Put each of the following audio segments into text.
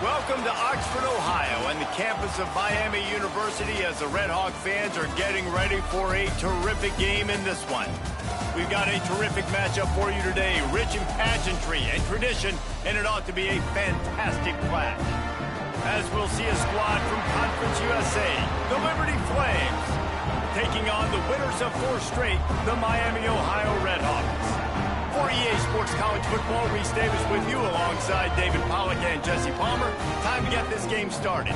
Welcome to Oxford, Ohio, and the campus of Miami University as the Red Hawk fans are getting ready for a terrific game in this one. We've got a terrific matchup for you today, rich in pageantry and tradition, and it ought to be a fantastic clash. As we'll see a squad from Conference USA, the Liberty Flames, taking on the winners of 4 straight, the Miami, Ohio Red Hawks. For EA Sports College Football, Reese Davis with you alongside David Pollack and Jesse Palmer. Time to get this game started.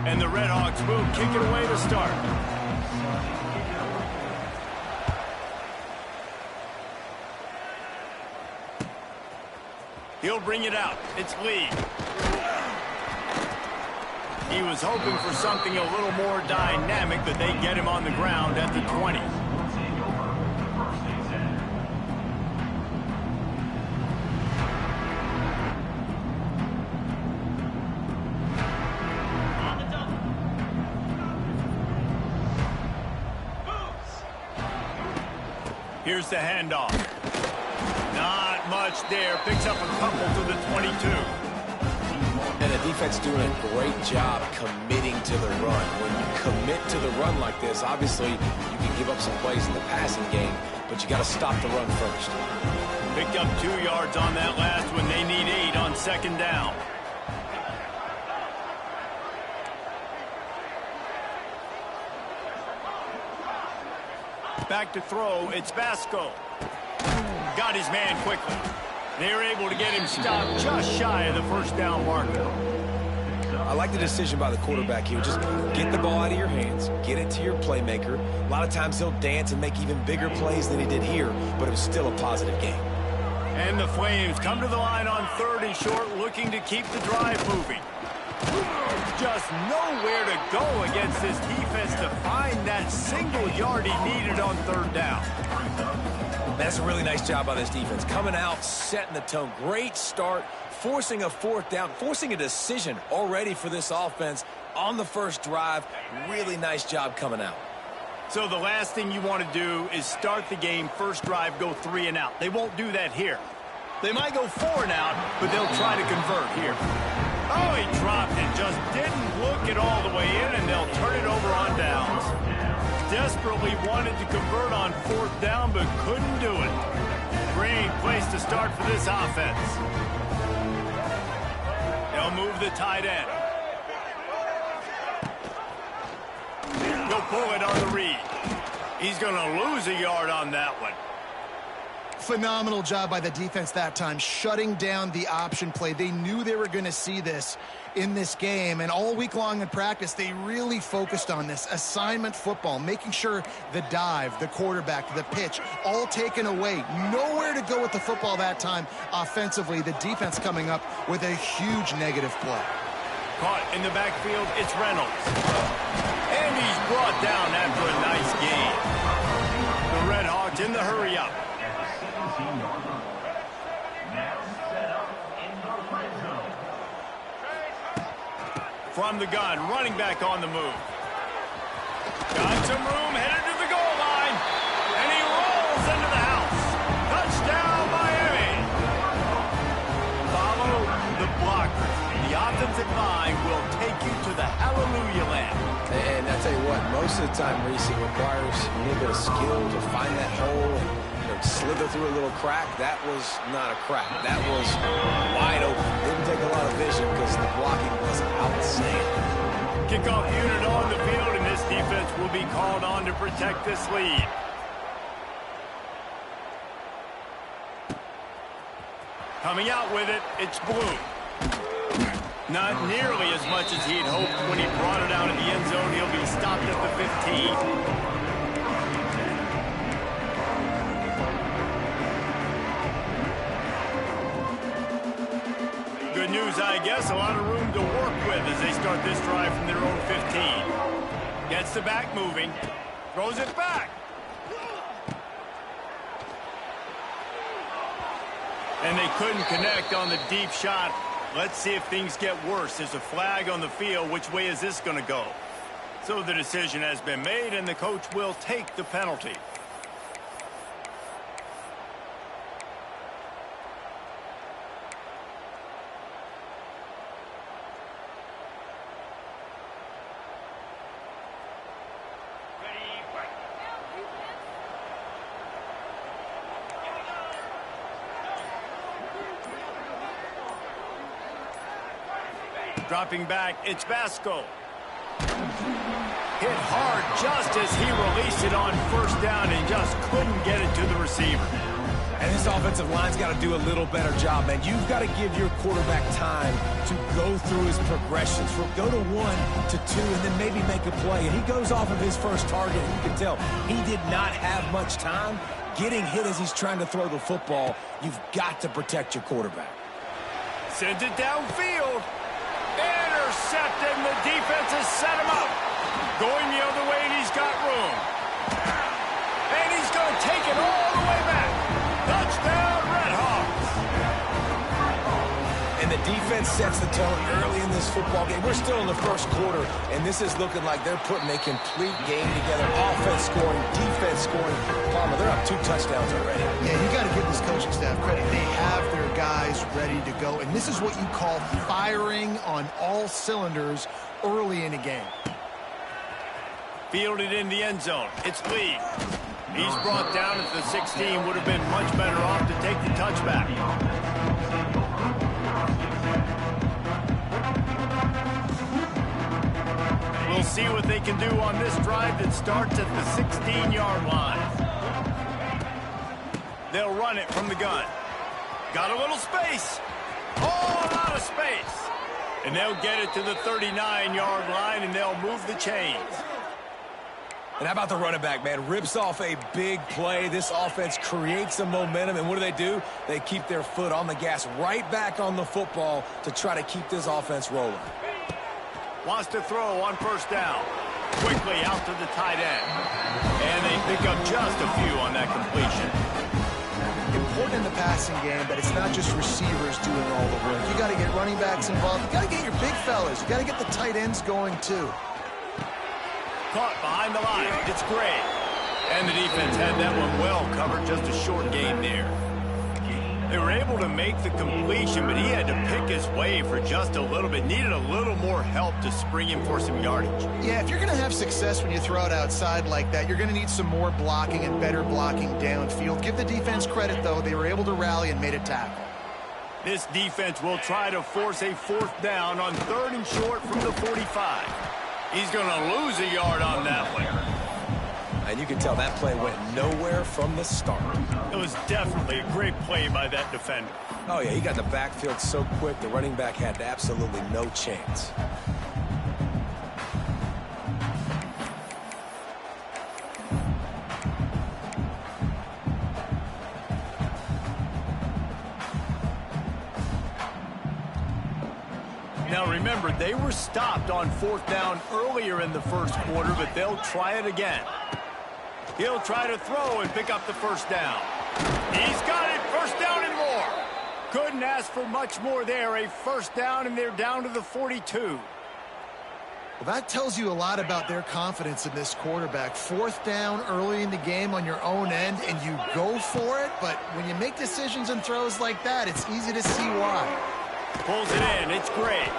And the Red Hawks will kick it away to start. He'll bring it out. It's Lee. He was hoping for something a little more dynamic, but they get him on the ground at the 20. Here's the handoff. Not much there. Picks up a couple to the 22. And the defense doing a great job committing to the run. When you commit to the run like this, obviously you can give up some plays in the passing game, but you got to stop the run first. Picked up 2 yards on that last one. They need 8 on 2nd down. Back to throw. It's Vasco. Got his man quickly. They're able to get him stopped just shy of the 1st down marker. I like the decision by the quarterback here. Just get the ball out of your hands, get it to your playmaker. A lot of times he'll dance and make even bigger plays than he did here, but it was still a positive game. And the Flames come to the line on 3rd and short, looking to keep the drive moving. Just nowhere to go against this defense to find that single yard he needed on 3rd down. That's a really nice job by this defense. Coming out, setting the tone. Great start, forcing a 4th down, forcing a decision already for this offense on the 1st drive. Really nice job coming out. So the last thing you want to do is start the game, 1st drive, go 3 and out. They won't do that here. They might go 4 and out, but they'll try to convert here. Oh, he dropped it. Just didn't look it all the way in, and they'll turn it over on downs. Desperately wanted to convert on 4th down, but couldn't do it. Great place to start for this offense. They'll move the tight end. Go pull it on the read. He's going to lose a yard on that one. Phenomenal job by the defense that time, shutting down the option play. They knew they were going to see this in this game, and all week long in practice, they really focused on this assignment football, making sure the dive, the quarterback, the pitch, all taken away. Nowhere to go with the football that time offensively. The defense coming up with a huge negative play. Caught in the backfield, it's Reynolds. And he's brought down after a nice gain. The Red Hawks in the hurry-up. From the gun, running back on the move. Got some room, headed to the goal line. And he rolls into the house. Touchdown, Miami. Follow the blockers. The offensive line will take you to the hallelujah land. And I tell you what, most of the time, Reese, it requires a little bit of skill to find that hole and slither through a little crack. That was not a crack. That was wide open. Didn't take a lot of vision because the blocking was outstanding. Kickoff unit on the field, and this defense will be called on to protect this lead. Coming out with it, it's Blue. Not nearly as much as he'd hoped when he brought it out of the end zone. He'll be stopped at the 15. Good news, I guess. A lot of room to work with as they start this drive from their own 15. Gets the back moving. Throws it back. And they couldn't connect on the deep shot. Let's see if things get worse. There's a flag on the field. Which way is this going to go? So the decision has been made, and the coach will take the penalty. Dropping back, it's Vasco. Hit hard just as he released it on first down and just couldn't get it to the receiver. And this offensive line's got to do a little better job, man. You've got to give your quarterback time to go through his progressions. Go to 1 to 2 and then maybe make a play. And he goes off of his first target. And you can tell he did not have much time getting hit as he's trying to throw the football. You've got to protect your quarterback. Sends it downfield. Intercepted, and the defense has set him up. Going the other way, and he's got room. And he's going to take it all the way back. Touchdown, Redhawks. And the defense sets the tone early in this football game. We're still in the first quarter, and this is looking like they're putting a complete game together. Offense scoring, defense scoring. Palmer, they're up 2 touchdowns already. Yeah, you got to give this coaching staff credit. They have their guys ready to go, and this is what you call firing on all cylinders early in a game. Fielded in the end zone. It's Lee. He's brought down at the 16. Would have been much better off to take the touchback. We'll see what they can do on this drive that starts at the 16-yard line. They'll run it from the gun. Got a little space. Oh, a lot of space. And they'll get it to the 39-yard line, and they'll move the chains. And how about the running back, man? Rips off a big play. This offense creates some momentum, and what do? They keep their foot on the gas, right back on the football to try to keep this offense rolling. Wants to throw on first down. Quickly out to the tight end. And they pick up just a few on that completion. Important in the passing game, but it's not just receivers doing all the work. You got to get running backs involved. You got to get your big fellas. You got to get the tight ends going too. Caught behind the line. It's great. And the defense had that one well covered. Just a short game there. They were able to make the completion, but he had to pick his way for just a little bit. Needed a little more help to spring him for some yardage. Yeah, if you're going to have success when you throw it outside like that, you're going to need some more blocking and better blocking downfield. Give the defense credit, though. They were able to rally and made a tackle. This defense will try to force a 4th down on 3rd and short from the 45. He's going to lose a yard on that one. And you can tell that play went nowhere from the start. It was definitely a great play by that defender. Oh, yeah, he got in the backfield so quick, the running back had absolutely no chance. Now remember, they were stopped on 4th down earlier in the first quarter, but they'll try it again. He'll try to throw and pick up the first down. He's got it, first down and more. Couldn't ask for much more there. A first down, and they're down to the 42. Well, that tells you a lot about their confidence in this quarterback. 4th down early in the game on your own end, and you go for it. But when you make decisions and throws like that, it's easy to see why. Pulls it in. It's great.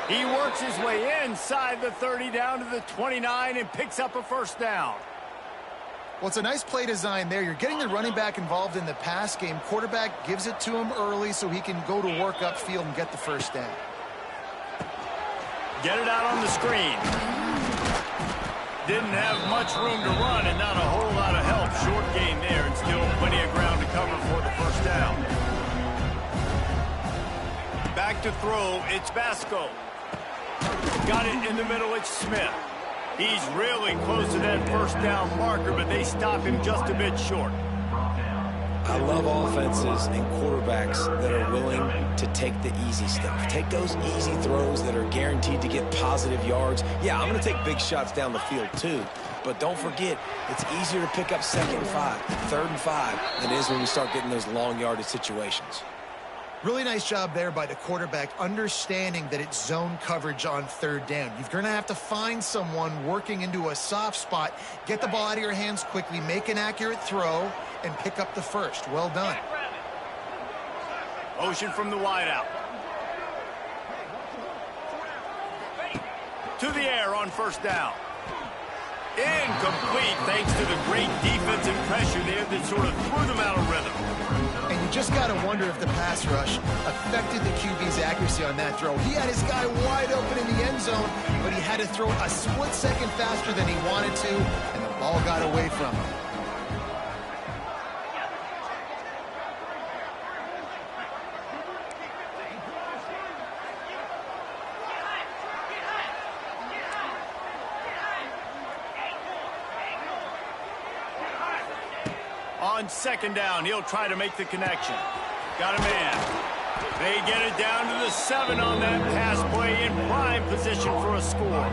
He works his way inside the 30 down to the 29 and picks up a first down. Well, it's a nice play design there. You're getting the running back involved in the pass game. Quarterback gives it to him early so he can go to work upfield and get the first down. Get it out on the screen. Didn't have much room to run and not a whole lot of help. Short gain there and still plenty of ground to cover for the first down. Back to throw, it's Vasco. Got it in the middle, it's Smith. He's really close to that first down marker, but they stop him just a bit short. I love offenses and quarterbacks that are willing to take the easy stuff. Take those easy throws that are guaranteed to get positive yards. Yeah, I'm going to take big shots down the field too. But don't forget, it's easier to pick up 2nd and 5, 3rd and 5 than it is when we start getting those long yardage situations. Really nice job there by the quarterback, understanding that it's zone coverage on third down. You're going to have to find someone working into a soft spot, get the ball out of your hands quickly, make an accurate throw, and pick up the first. Well done. Motion from the wideout. To the air on first down. Incomplete thanks to the great defensive pressure there that sort of threw them out of rhythm. And you just got to wonder if the pass rush affected the QB's accuracy on that throw. He had his guy wide open in the end zone, but he had to throw a split second faster than he wanted to, and the ball got away from him. On second down, he'll try to make the connection. Got a man. They get it down to the 7 on that pass play in prime position for a score.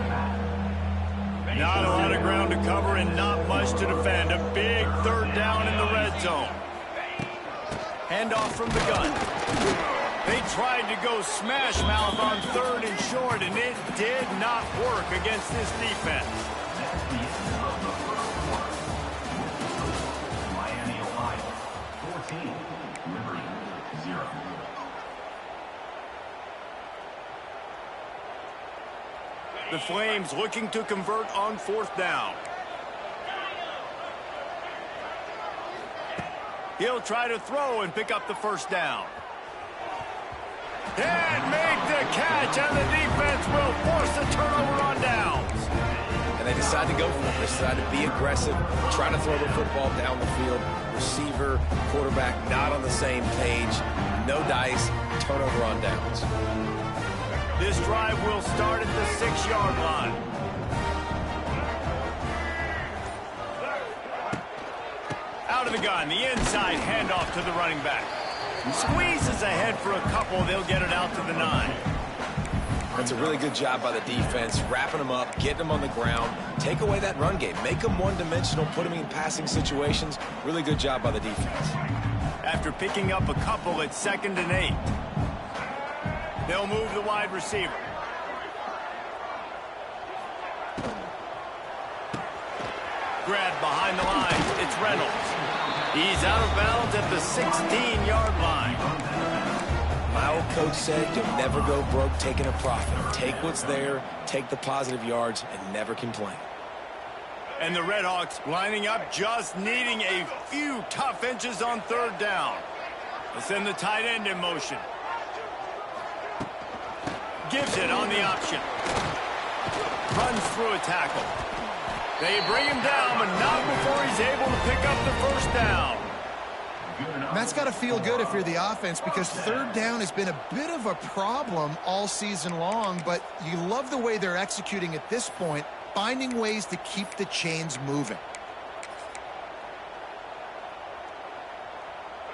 Not a lot of ground to cover and not much to defend. A big third down in the red zone. Handoff from the gun. They tried to go smash mouth on third and short, and it did not work against this defense. The Flames looking to convert on fourth down. He'll try to throw and pick up the first down. And make the catch, and the defense will force a turnover on downs. And they decide to go for it. They decide to be aggressive, try to throw the football down the field. Receiver, quarterback not on the same page. No dice, turnover on downs. This drive will start at the 6-yard line. Out of the gun, the inside handoff to the running back. Squeezes ahead for a couple, they'll get it out to the 9. That's a really good job by the defense, wrapping them up, getting them on the ground, take away that run game, make them one-dimensional, put them in passing situations. Really good job by the defense. After picking up a couple at 2nd and 8. They'll move the wide receiver. Grabbed behind the lines. It's Reynolds. He's out of bounds at the 16-yard line. My old coach said you'll never go broke taking a profit. Take what's there, take the positive yards, and never complain. And the Redhawks lining up, just needing a few tough inches on third down. They'll send the tight end in motion. Gives it on the option. Runs through a tackle. They bring him down, but not before he's able to pick up the first down. That's got to feel good if you're the offense, because third down has been a bit of a problem all season long, but you love the way they're executing at this point, finding ways to keep the chains moving.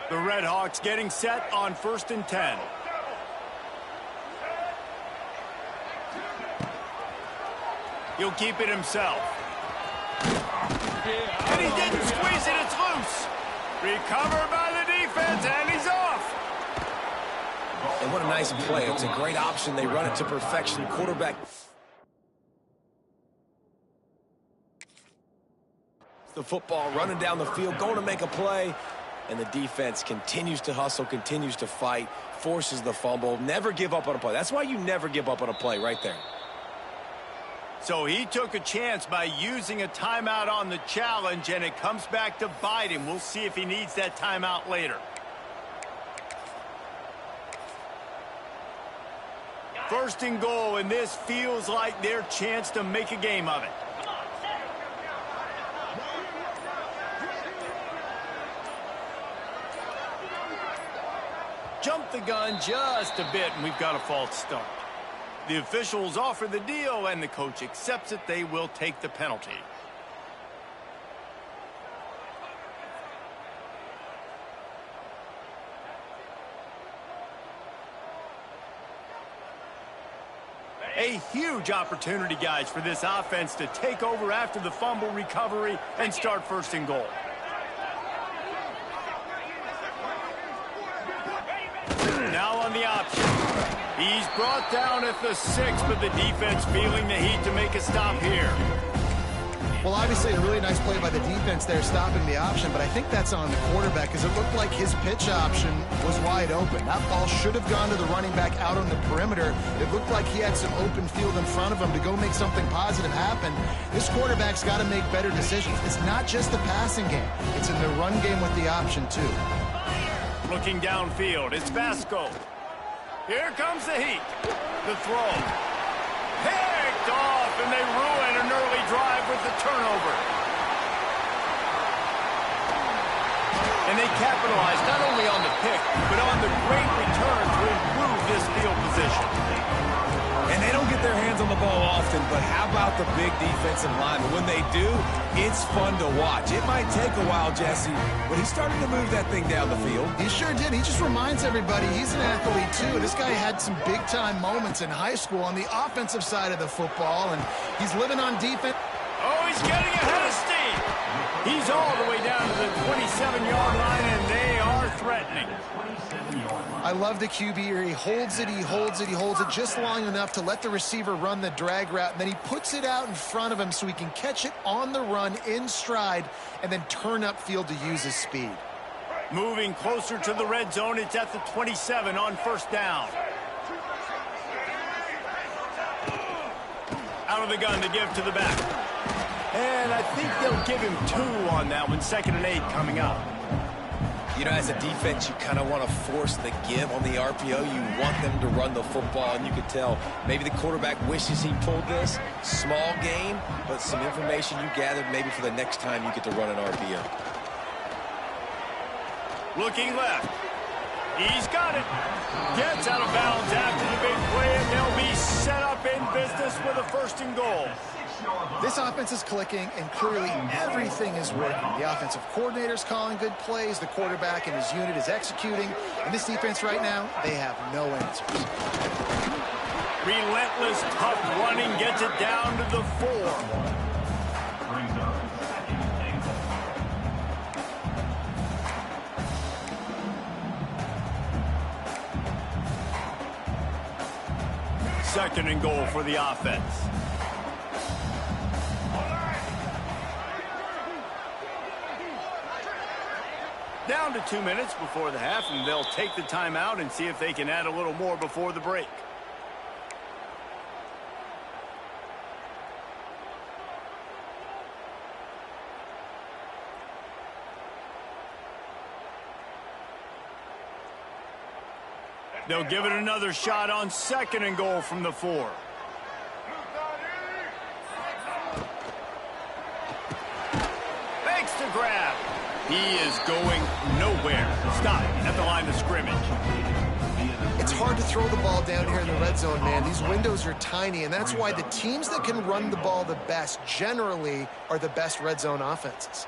The Redhawks getting set on 1st and 10. He'll keep it himself. And he didn't squeeze it, it's loose. Recovered by the defense, and he's off. And what a nice play. It's a great option. They run it to perfection. Quarterback. The football running down the field, going to make a play. And the defense continues to hustle, continues to fight, forces the fumble. Never give up on a play. That's why you never give up on a play right there. So he took a chance by using a timeout on the challenge, and it comes back to bite him. We'll see if he needs that timeout later. First and goal, and this feels like their chance to make a game of it. Jump the gun just a bit, and we've got a false start. The officials offer the deal, and the coach accepts it. They will take the penalty. A huge opportunity, guys, for this offense to take over after the fumble recovery and start 1st and goal. Now the option. He's brought down at the 6, but the defense feeling the heat to make a stop here. Well, obviously a really nice play by the defense there, stopping the option, but I think that's on the quarterback because it looked like his pitch option was wide open. That ball should have gone to the running back out on the perimeter. It looked like he had some open field in front of him to go make something positive happen. This quarterback's got to make better decisions. It's not just the passing game. It's in the run game with the option, too. Looking downfield, it's Vasco. Here comes the heat. The throw. Picked off, and they ruin an early drive with the turnover. And they capitalized not only on the pick, but on the great return to improve this field position. And they don't get their hands on the ball often, but how about the big defensive linemen? When they do, it's fun to watch. It might take a while, Jesse, but he's starting to move that thing down the field. He sure did. He just reminds everybody he's an athlete, too. This guy had some big-time moments in high school on the offensive side of the football, and he's living on defense. Oh, he's getting ahead of steam. He's all the way down to the 27-yard line, and they are threatening. I love the QB here. He holds it, he holds it, he holds it just long enough to let the receiver run the drag route, and then he puts it out in front of him so he can catch it on the run in stride and then turn upfield to use his speed. Moving closer to the red zone, it's at the 27 on first down. Out of the gun to give to the back. And I think they'll give him 2 on that one, 2nd and 8 coming up. You know, as a defense, you kind of want to force the give on the RPO. You want them to run the football, and you could tell maybe the quarterback wishes he pulled this. Small game, but some information you gathered maybe for the next time you get to run an RPO. Looking left. He's got it. Gets out of bounds after the big play, and they'll be set up in business with a 1st and goal. This offense is clicking, and clearly everything is working. The offensive coordinator's calling good plays. The quarterback and his unit is executing. And this defense right now, they have no answers. Relentless, tough running gets it down to the 4. Second and goal for the offense. Down to 2 minutes before the half, and they'll take the timeout and see if they can add a little more before the break. They'll give it another shot on 2nd and goal from the 4. Makes the grab. He is going nowhere. Stop at the line of scrimmage. It's hard to throw the ball down here in the red zone, man. These windows are tiny, and that's why the teams that can run the ball the best generally are the best red zone offenses.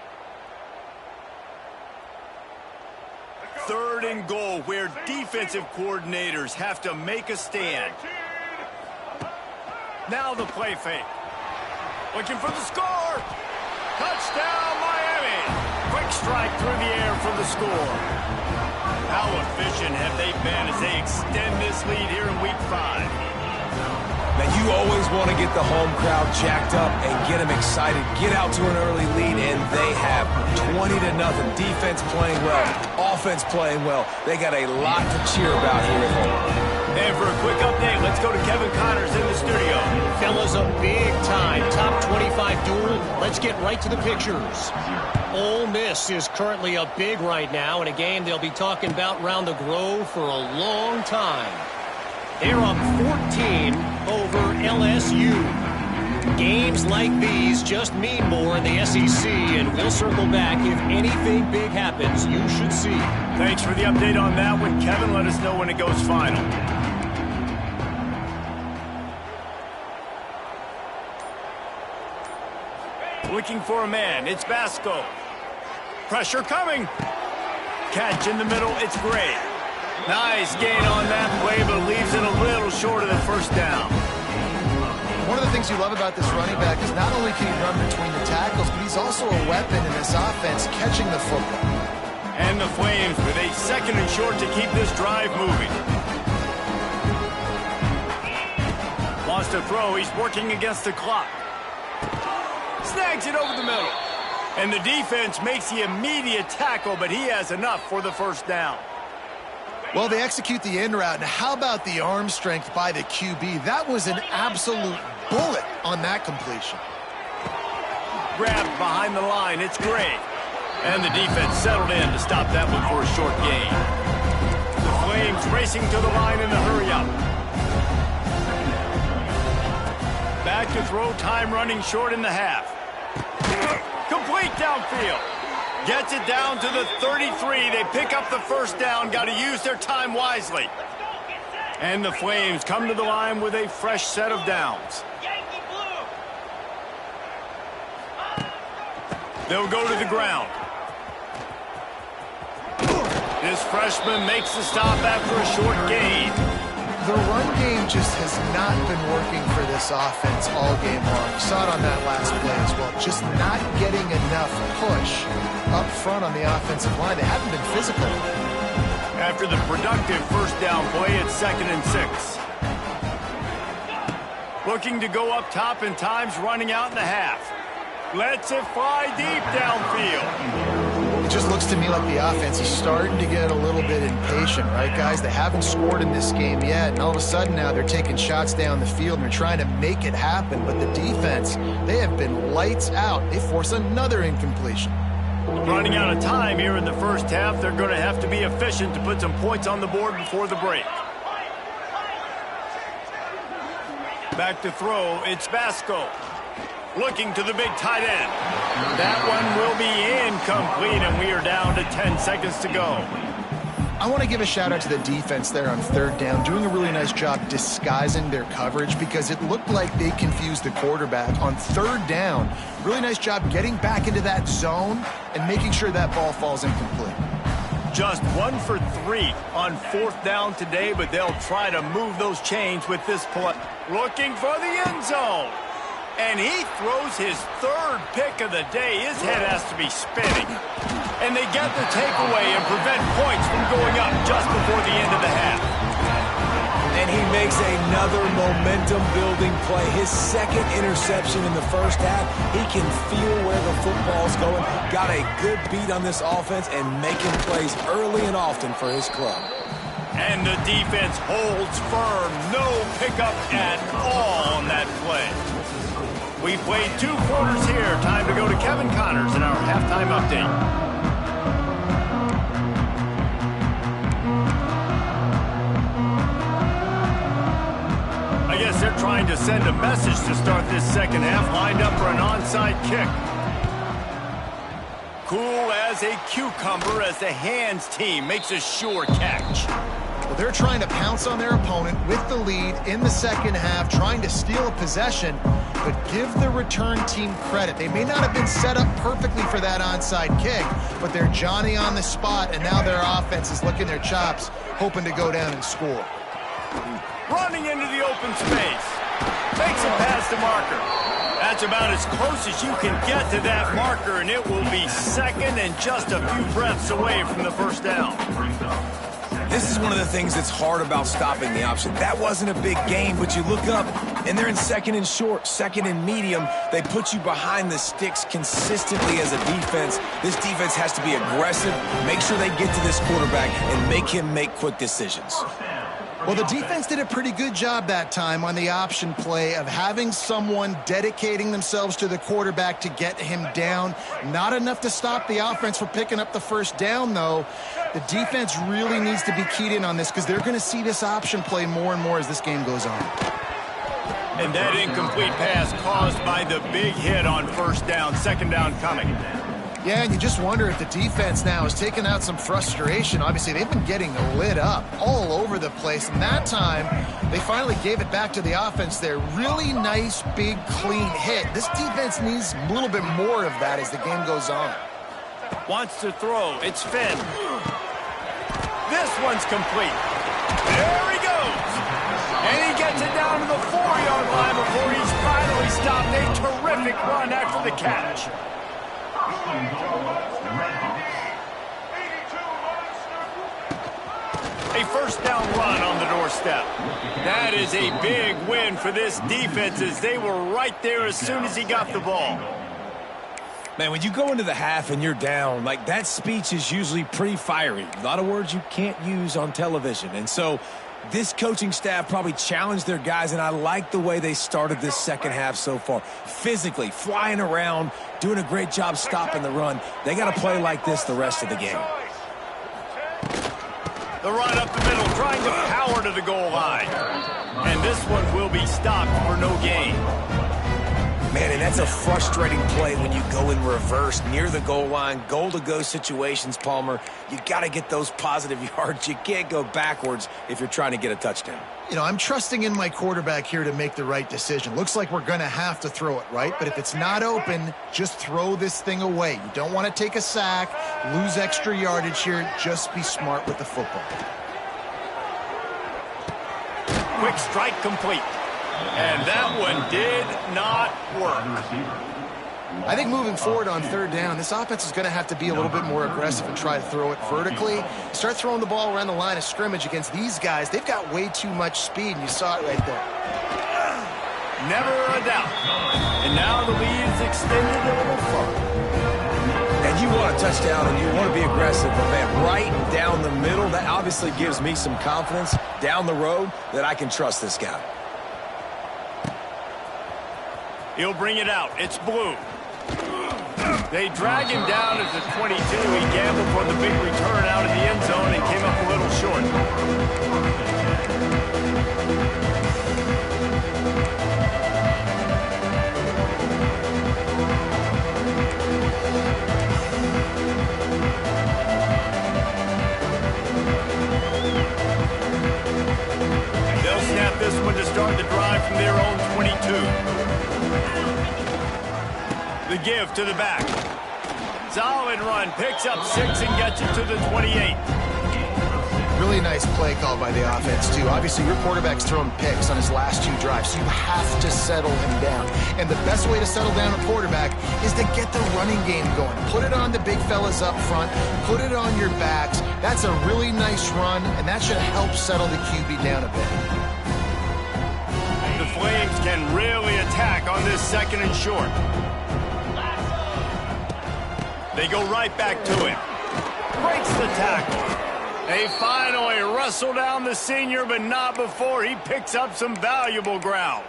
3rd and goal, where defensive coordinators have to make a stand. Now the play fake. Looking for the score. Touchdown, Miami. Quick strike through the air for the score. How efficient have they been as they extend this lead here in Week 5? Now, you always want to get the home crowd jacked up and get them excited. Get out to an early lead, and they have 20-0. Defense playing well, offense playing well. They got a lot to cheer about here at home. And for a quick update, let's go to Kevin Connors in the studio. Fellas, a big-time top 25 duel. Let's get right to the pictures. Ole Miss is currently up big right now in a game they'll be talking about round the Grove for a long time. They're up 14 over LSU. Games like these just mean more in the SEC, and we'll circle back if anything big happens you should see. Thanks for the update on that one, Kevin. Let us know when it goes final. Looking for a man. It's Vasco. Pressure coming. Catch in the middle. It's Gray. Nice gain on that play, but leaves it a little short of the 1st down. One of the things you love about this running back is not only can he run between the tackles, but he's also a weapon in this offense, catching the football. And the Flames with a 2nd and short to keep this drive moving. Wants to throw. He's working against the clock. Snags it over the middle. And the defense makes the immediate tackle, but he has enough for the first down. Well, they execute the in route. And how about the arm strength by the QB? That was an absolute bullet on that completion. Grabbed behind the line. It's Gray. And the defense settled in to stop that one for a short gain. The Flames racing to the line in the hurry-up. Back to throw, time running short in the half. Complete downfield. Gets it down to the 33. They pick up the first down. Got to use their time wisely. And the Flames come to the line with a fresh set of downs. They'll go to the ground. This freshman makes the stop after a short gain. The run game just has not been working for this offense all game long. You saw it on that last play as well. Just not getting enough push up front on the offensive line. They haven't been physical. After the productive first down play, it's 2nd and 6. Looking to go up top, and time's running out in the half. Lets it fly deep downfield. It just looks to me like the offense is starting to get a little bit impatient, right, guys? They haven't scored in this game yet, and all of a sudden now they're taking shots down the field and they're trying to make it happen. But the defense, they have been lights out. They force another incompletion. Running out of time here in the first half. They're going to have to be efficient to put some points on the board before the break. Back to throw, it's Vasco. Looking to the big tight end. That one will be incomplete, and we are down to 10 seconds to go. I want to give a shout out to the defense there on 3rd down, doing a really nice job disguising their coverage because it looked like they confused the quarterback on 3rd down. Really nice job getting back into that zone and making sure that ball falls incomplete. Just 1 for 3 on 4th down today, but they'll try to move those chains with this play. Looking for the end zone. And he throws his 3rd pick of the day. His head has to be spinning. And they get the takeaway and prevent points from going up just before the end of the half. And he makes another momentum-building play. His 2nd interception in the first half. He can feel where the football's going. Got a good beat on this offense and making plays early and often for his club. And the defense holds firm. No pickup at all on that play. We played 2 quarters here. Time to go to Kevin Connors in our halftime update. I guess they're trying to send a message to start this second half. Lined up for an onside kick. Cool as a cucumber as the hands team makes a sure catch. Well, they're trying to pounce on their opponent with the lead in the second half, trying to steal a possession, but give the return team credit. They may not have been set up perfectly for that onside kick, but they're Johnny on the spot, and now their offense is licking their chops, hoping to go down and score. Running into the open space. Makes it past the marker. That's about as close as you can get to that marker, and it will be 2nd and just a few breaths away from the first down. This is one of the things that's hard about stopping the option. That wasn't a big gain, but you look up, and they're in 2nd and short, 2nd and medium. They put you behind the sticks consistently as a defense. This defense has to be aggressive, make sure they get to this quarterback, and make him make quick decisions. Well, the defense did a pretty good job that time on the option play of having someone dedicating themselves to the quarterback to get him down. Not enough to stop the offense from picking up the first down, though. The defense really needs to be keyed in on this because they're going to see this option play more and more as this game goes on. And that incomplete pass caused by the big hit on first down, 2nd down coming. Yeah, and you just wonder if the defense now is taking out some frustration. Obviously, they've been getting lit up all over the place. And that time, they finally gave it back to the offense there. Really nice, big, clean hit. This defense needs a little bit more of that as the game goes on. Wants to throw. It's Finn. This one's complete. There he goes. And he gets it down to the 4-yard line before he's finally stopped. A terrific run after the catch. A A first down run on the doorstep. That is a big win for this defense as they were right there as soon as he got the ball. Man, when you go into the half and you're down, like that speech is usually pretty fiery. A lot of words you can't use on television. And so this coaching staff probably challenged their guys, and I like the way they started this second half so far. Physically, flying around, doing a great job stopping the run. They got to play like this the rest of the game. The run up the middle, trying to power to the goal line. And this one will be stopped for no gain. Man, and that's a frustrating play when you go in reverse near the goal line, goal-to-go situations, Palmer. You got to get those positive yards. You can't go backwards if you're trying to get a touchdown. You know, I'm trusting in my quarterback here to make the right decision. Looks like we're going to have to throw it, right? But if it's not open, just throw this thing away. You don't want to take a sack, lose extra yardage here. Just be smart with the football. Quick strike complete. And that one did not work. I think moving forward on third down, this offense is going to have to be a little bit more aggressive and try to throw it vertically. Start throwing the ball around the line of scrimmage against these guys. They've got way too much speed, and you saw it right there. Never a doubt. And now the lead is extended a little further. And you want a touchdown and you want to be aggressive, but man, right down the middle, that obviously gives me some confidence down the road that I can trust this guy. He'll bring it out. It's blue. They drag him down at the 22. He gambled for the big return out of the end zone and came up a little short. They'll snap this one to start the drive from their own 22. The give to the back. Solid run. Picks up 6 and gets it to the 28. Really nice play call by the offense, too. Obviously, your quarterback's thrown picks on his last 2 drives, so you have to settle him down. And the best way to settle down a quarterback is to get the running game going. Put it on the big fellas up front. Put it on your backs. That's a really nice run, and that should help settle the QB down a bit. The Flames can really attack on this second and short. They go right back to him. Breaks the tackle. They finally wrestle down the senior, but not before he picks up some valuable ground.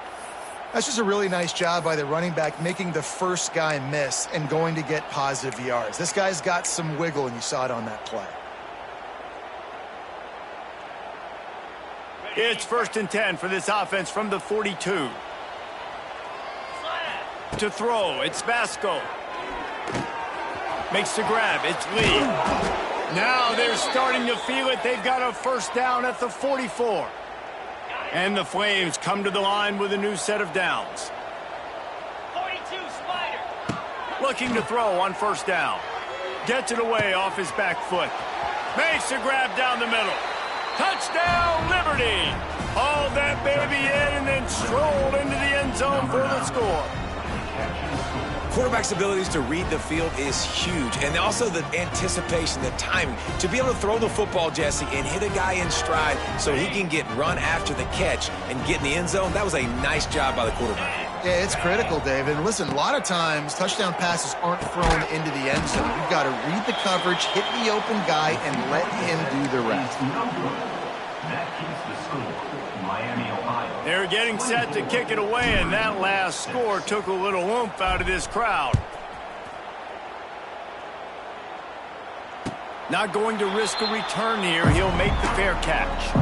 That's just a really nice job by the running back, making the first guy miss and going to get positive yards. This guy's got some wiggle, and you saw it on that play. It's 1st and 10 for this offense from the 42. To throw, it's Vasco. Makes the grab, it's Lee. Now they're starting to feel it. They've got a first down at the 44. And the Flames come to the line with a new set of downs. 42, Spider. Looking to throw on first down. Gets it away off his back foot. Makes the grab down the middle. Touchdown, Liberty! Hauled that baby in and then strolled into the end zone for the score. Quarterback's abilities to read the field is huge, and also the anticipation, the timing. To be able to throw the football, Jesse, and hit a guy in stride so he can get run after the catch and get in the end zone, that was a nice job by the quarterback. Yeah, it's critical, David. And listen, a lot of times touchdown passes aren't thrown into the end zone. You've got to read the coverage, hit the open guy, and let him do the rest. That keeps the score. Miami, Ohio. They're getting set to kick it away, and that last score took a little oomph out of this crowd. Not going to risk a return here. He'll make the fair catch.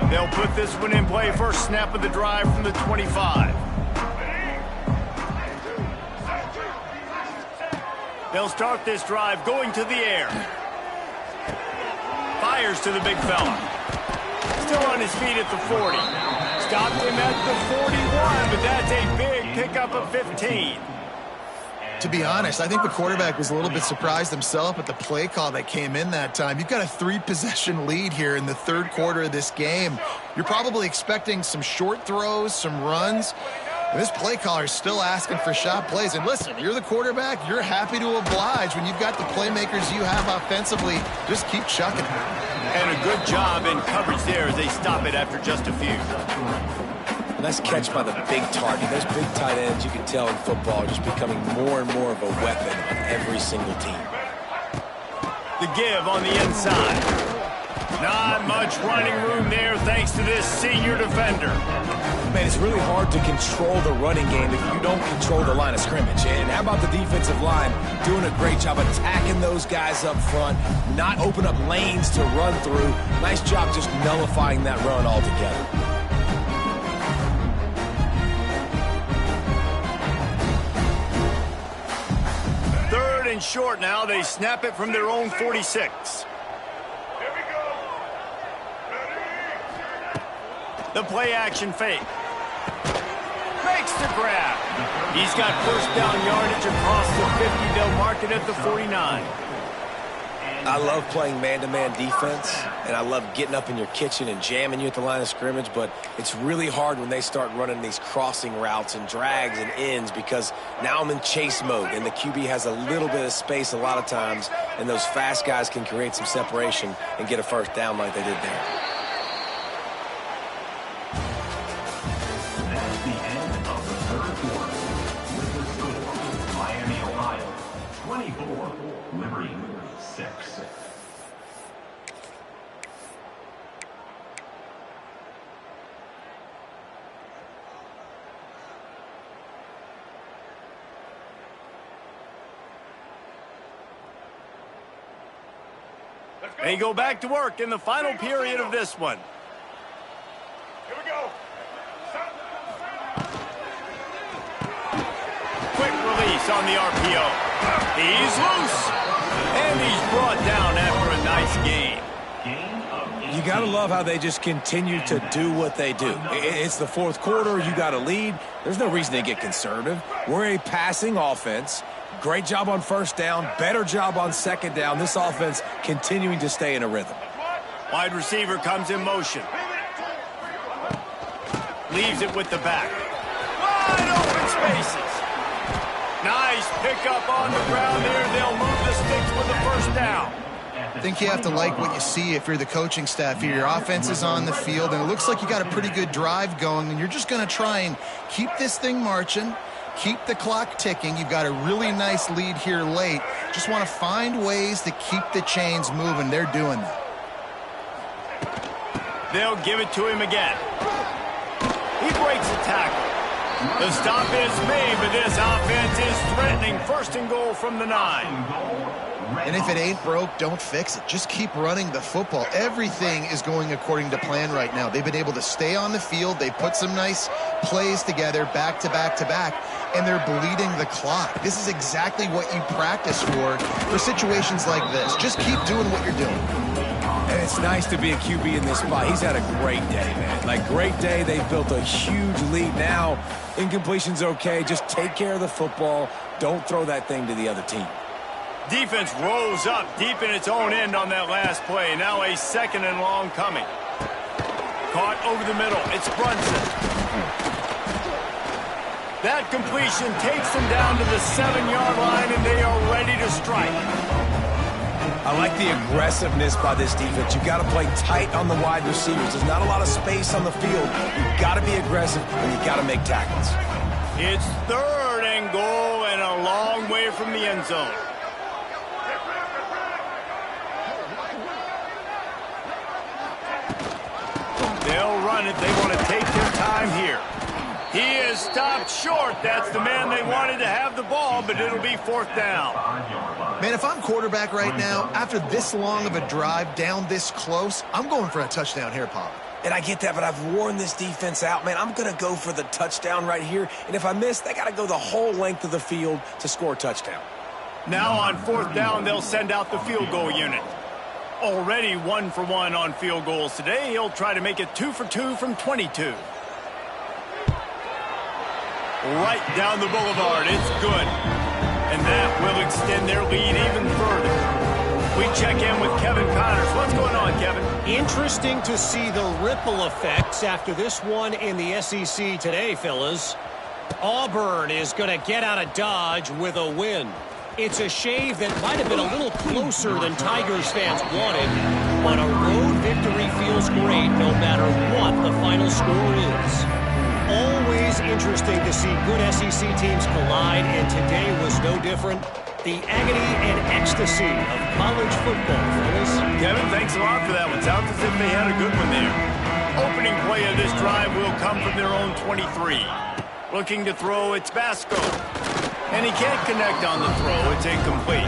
They'll put this one in play. First snap of the drive from the 25. They'll start this drive going to the air. Fires to the big fella. Still on his feet at the 40. Stopped him at the 41, but that's a big pickup of 15. To be honest, I think the quarterback was a little bit surprised himself at the play call that came in that time. You've got a 3-possession lead here in the third quarter of this game. You're probably expecting some short throws, some runs. This play caller is still asking for shot plays. And listen, you're the quarterback. You're happy to oblige when you've got the playmakers you have offensively. Just keep chucking. And a good job in coverage there as they stop it after just a few. Nice catch by the big target. Those big tight ends, you can tell in football, are just becoming more and more of a weapon on every single team. The give on the inside. Not much running room there thanks to this senior defender. Man, it's really hard to control the running game if you don't control the line of scrimmage. And how about the defensive line doing a great job attacking those guys up front, not open up lanes to run through. Nice job just nullifying that run altogether. Third and short now. They snap it from their own 46. The play action fake. Makes the grab. He's got first down yardage across the 50. They'll mark it at the 49. I love playing man-to-man defense, and I love getting up in your kitchen and jamming you at the line of scrimmage, but it's really hard when they start running these crossing routes and drags and ends because now I'm in chase mode, and the QB has a little bit of space a lot of times, and those fast guys can create some separation and get a first down like they did there. They go back to work in the final period of this one. Here we go. Quick release on the RPO. He's loose. And he's brought down after a nice gain. You got to love how they just continue to do what they do. It's the fourth quarter. You got to lead. There's no reason to get conservative. We're a passing offense. Great job on first down. Better job on second down. This offense continuing to stay in a rhythm. Wide receiver comes in motion. Leaves it with the back. Wide open spaces. Nice pickup on the ground there. They'll move the sticks with the first down. I think you have to like what you see if you're the coaching staff here. Your offense is on the field, and it looks like you got a pretty good drive going, and you're just going to try and keep this thing marching, keep the clock ticking. You've got a really nice lead here late. Just want to find ways to keep the chains moving. They're doing that. They'll give it to him again. He breaks the tackle. The stop is made, but this offense is threatening. First and goal from the 9. And if it ain't broke, don't fix it. Just keep running the football. Everything is going according to plan right now. They've been able to stay on the field. They put some nice plays together back to back to back, and they're bleeding the clock. This is exactly what you practice for situations like this. Just keep doing what you're doing. And it's nice to be a QB in this spot. He's had a great day, man. Like, great day. They've built a huge lead. Now, incompletion's okay. Just take care of the football. Don't throw that thing to the other team. Defense rolls up deep in its own end on that last play. Now a second and long coming. Caught over the middle. It's Brunson. That completion takes them down to the 7-yard line, and they are ready to strike. I like the aggressiveness by this defense. You've got to play tight on the wide receivers. There's not a lot of space on the field. You've got to be aggressive, and you've got to make tackles. It's third and goal and a long way from the end zone. They'll run it. They want to take their time here. He is stopped short. That's the man they wanted to have the ball, but it'll be fourth down. Man, if I'm quarterback right now, after this long of a drive down this close, I'm going for a touchdown here, Paul. And I get that, but I've worn this defense out, man. I'm going to go for the touchdown right here. And if I miss, they got to go the whole length of the field to score a touchdown. Now on fourth down, they'll send out the field goal unit. Already 1 for 1 on field goals today. He'll try to make it 2 for 2 from 22. Right down the boulevard. It's good. And that will extend their lead even further. We check in with Kevin Connors. What's going on, Kevin? Interesting to see the ripple effects after this one in the SEC today, fellas. Auburn is going to get out of Dodge with a win. It's a shave that might have been a little closer than Tigers fans wanted, but a road victory feels great no matter what the final score is. Always interesting to see good SEC teams collide, and today was no different. The agony and ecstasy of college football, fellas. Kevin, thanks a lot for that one. Sounds as if they had a good one there. Opening play of this drive will come from their own 23. Looking to throw, it's Basco. And he can't connect on the throw. It's incomplete.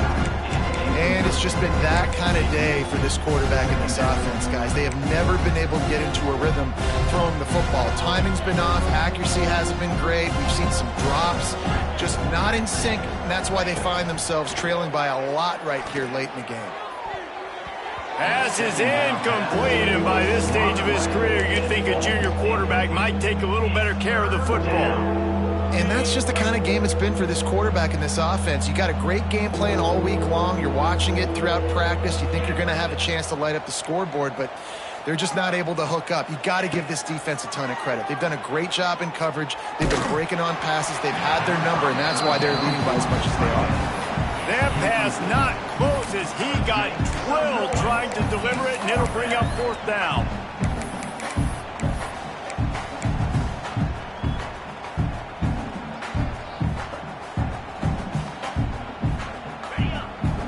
And it's just been that kind of day for this quarterback in this offense, guys. They have never been able to get into a rhythm throwing the football. Timing's been off. Accuracy hasn't been great. We've seen some drops, just not in sync. And that's why they find themselves trailing by a lot right here late in the game. Pass is incomplete, and by this stage of his career, you'd think a junior quarterback might take a little better care of the football. And that's just the kind of game it's been for this quarterback in this offense. You got a great game plan all week long. You're watching it throughout practice. You think you're going to have a chance to light up the scoreboard, but they're just not able to hook up. You got to give this defense a ton of credit. They've done a great job in coverage. They've been breaking on passes. They've had their number, and that's why they're leading by as much as they are. That pass not close as he got drilled trying to deliver it, and it'll bring up fourth down.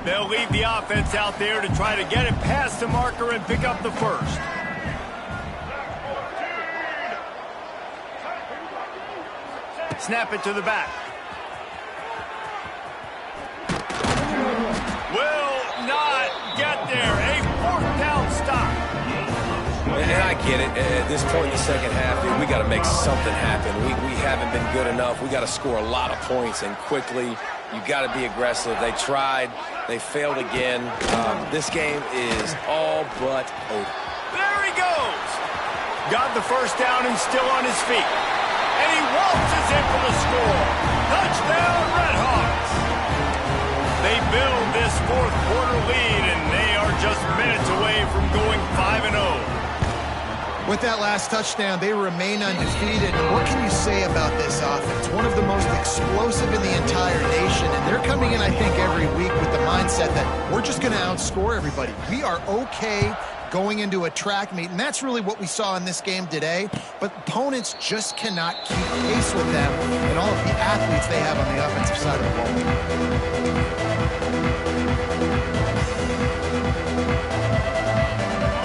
They'll leave the offense out there to try to get it past the marker and pick up the first. Snap it to the back. Will not get there. A fourth down stop. And I get it. At this point in the second half, dude, we got to make something happen. We haven't been good enough. We got to score a lot of points and quickly. You got to be aggressive. They tried. They failed again. This game is all but over. There he goes. Got the first down and still on his feet. And he waltzes in for the score. Touchdown, Redhawks. They build this fourth quarter lead, and they are just minutes away from going 5-0. With that last touchdown, they remain undefeated. What can you say about this offense? One of the most explosive in the entire nation, and they're coming in, I think, every week with the mindset that we're just going to outscore everybody. We are okay going into a track meet, and that's really what we saw in this game today. But opponents just cannot keep pace with them and all of the athletes they have on the offensive side of the ball.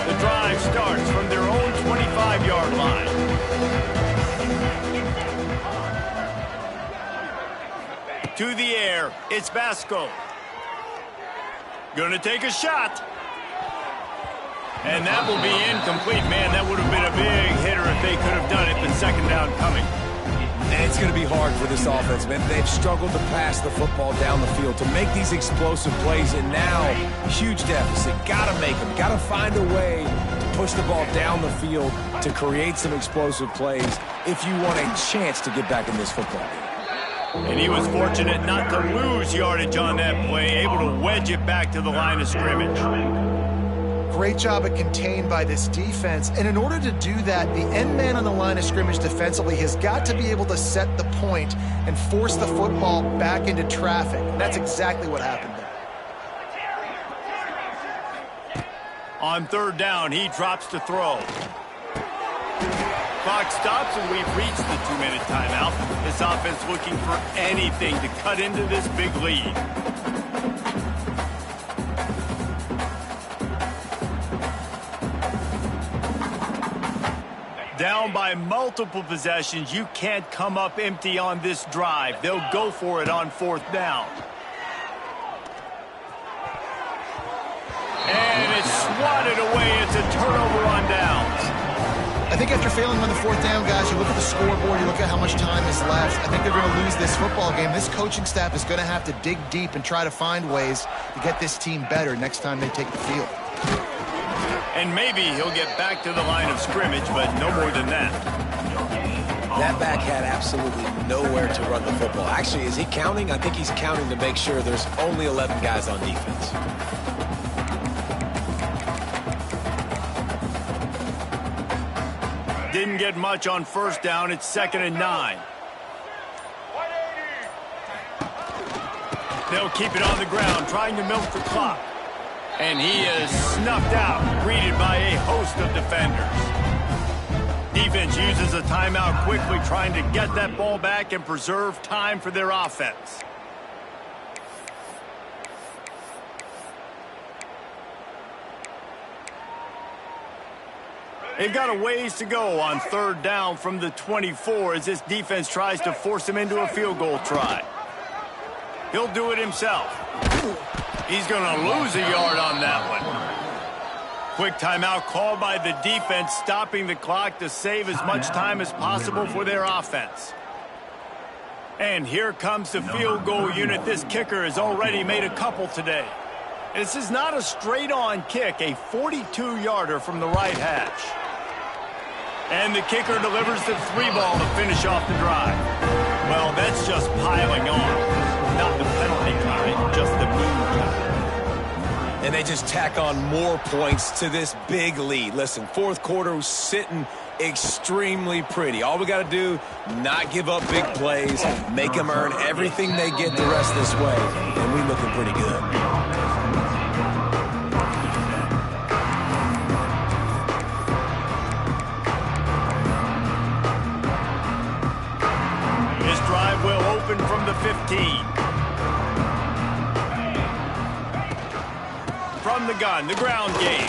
The drive starts from their own 25-yard line. To the air, it's Basco. Gonna take a shot. And that will be incomplete. Man, that would have been a big hitter if they could have done it, but second down coming. And it's going to be hard for this offense, man. They've struggled to pass the football down the field, to make these explosive plays, and now, huge deficit. Got to make them. Got to find a way to push the ball down the field to create some explosive plays if you want a chance to get back in this football game. And he was fortunate not to lose yardage on that play, able to wedge it back to the line of scrimmage. Great job at contained by this defense. And in order to do that, the end man on the line of scrimmage defensively has got to be able to set the point and force the football back into traffic. And that's exactly what happened there. On third down, he drops to throw. Clock stops, and we've reached the 2-minute timeout. This offense looking for anything to cut into this big lead. Down by multiple possessions, you can't come up empty on this drive. They'll go for it on fourth down. And it's swatted away. It's a turnover on downs. I think after failing on the fourth down, guys, you look at the scoreboard, you look at how much time is left. I think they're going to lose this football game. This coaching staff is going to have to dig deep and try to find ways to get this team better next time they take the field. And maybe he'll get back to the line of scrimmage, but no more than that. That back had absolutely nowhere to run the football. Actually, is he counting? I think he's counting to make sure there's only 11 guys on defense. Didn't get much on first down. It's 2nd and 9. They'll keep it on the ground, trying to milk the clock. And he is snuffed out, greeted by a host of defenders. Defense uses a timeout quickly, trying to get that ball back and preserve time for their offense. They've got a ways to go on third down from the 24 as this defense tries to force him into a field goal try. He'll do it himself. He's going to lose a yard on that one. Quick timeout called by the defense, stopping the clock to save as much time as possible for their offense. And here comes the field goal unit. This kicker has already made a couple today. This is not a straight-on kick, a 42-yarder from the right hash. And the kicker delivers the 3-ball to finish off the drive. Well, that's just piling on. Not the penalty kind, just the mean kind. And they just tack on more points to this big lead. Listen, fourth quarter was sitting extremely pretty. All we got to do, not give up big plays, make them earn everything they get the rest this way, and we looking pretty good. This drive will open from the 15. From the gun, the ground game.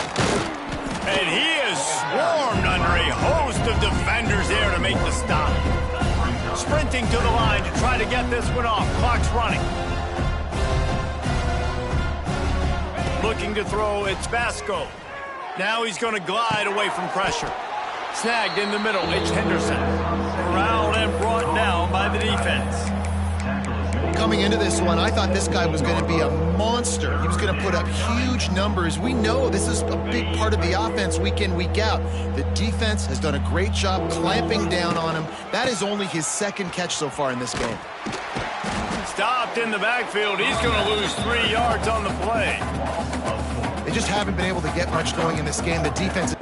And he is swarmed under a host of defenders there to make the stop. Sprinting to the line to try to get this one off. Clock's running. Looking to throw, it's Vasco. Now he's going to glide away from pressure. Snagged in the middle, it's Henderson. Corralled and brought down by the defense. Coming into this one, I thought this guy was going to be a monster. He was going to put up huge numbers. We know this is a big part of the offense week in, week out. The defense has done a great job clamping down on him. That is only his second catch so far in this game. Stopped in the backfield. He's going to lose 3 yards on the play. They just haven't been able to get much going in this game. The defense...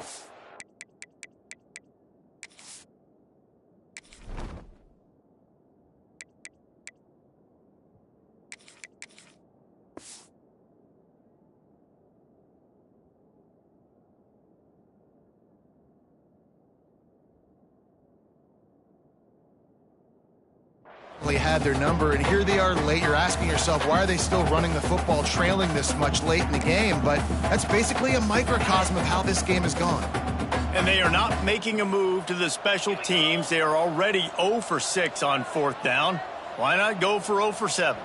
had their number, and here they are late. You're asking yourself, why are they still running the football trailing this much late in the game? But that's basically a microcosm of how this game has gone. And they are not making a move to the special teams. They are already 0 for 6 on fourth down. Why not go for 0 for 7?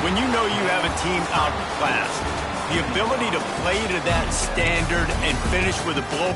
When you know you have a team outclassed, the ability to play to that standard and finish with a blow.